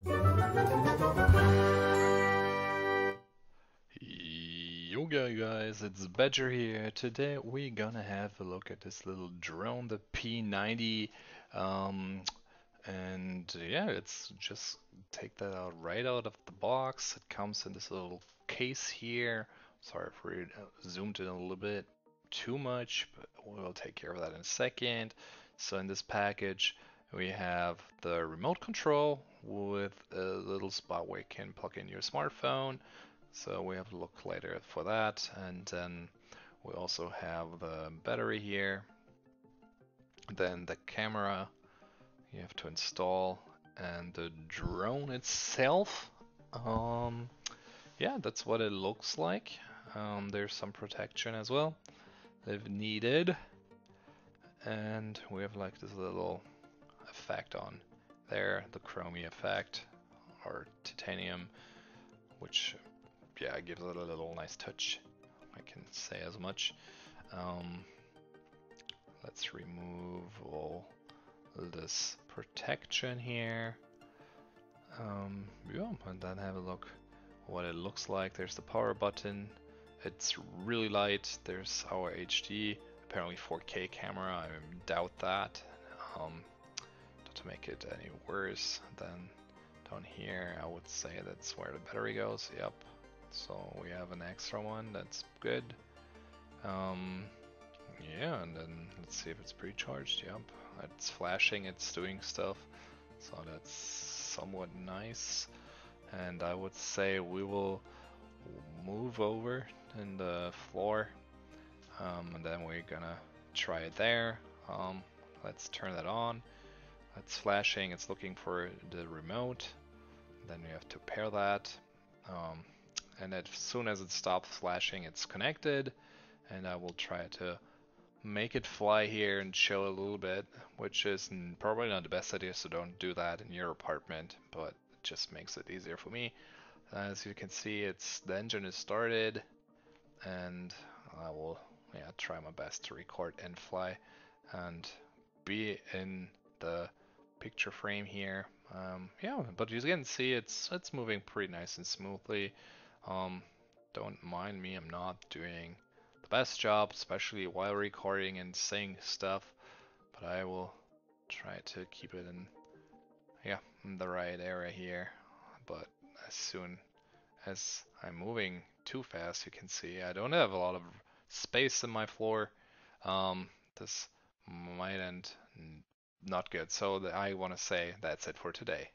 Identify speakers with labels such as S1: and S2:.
S1: Yoga guys, it's Badger here. Today we're gonna have a look at this little drone, the P90. Um, and yeah, let's just take that out right out of the box. It comes in this little case here. Sorry if we zoomed in a little bit too much, but we'll take care of that in a second. So in this package, we have the remote control with a little spot where you can plug in your smartphone. So we have to look later for that. And then we also have the battery here. Then the camera you have to install, and the drone itself. Um, yeah, that's what it looks like. There's some protection as well if needed. And we have like this little effect on there, the chromie effect or titanium, which yeah, gives it a little nice touch. I can say as much. Um, let's remove all this protection here. Yeah, and then have a look what it looks like. There's the power button. It's really light. There's our HD, apparently 4K camera. I doubt that. Not to make it any worse than down here, I would say that's where the battery goes. Yep. So we have an extra one. That's good. Yeah, and then let's see if it's pre-charged. Yep, it's flashing, it's doing stuff, so that's somewhat nice. And I would say we will move over in the floor, and then we're gonna try it there. Let's turn that on. It's flashing, it's looking for the remote. Then we have to pair that. And as soon as it stops flashing, it's connected. And I will try to make it fly here and show a little bit, which is probably not the best idea, so don't do that in your apartment, but it just makes it easier for me. As you can see, the engine is started, and I will try my best to record and fly and be in the picture frame here. Yeah, but you can see it's moving pretty nice and smoothly. Don't mind me, I'm not doing the best job, especially while recording and saying stuff, but I will try to keep it in the right area here. But as soon as I'm moving too fast, you can see I don't have a lot of space in my floor. This might end not good. So I want to say that's it for today.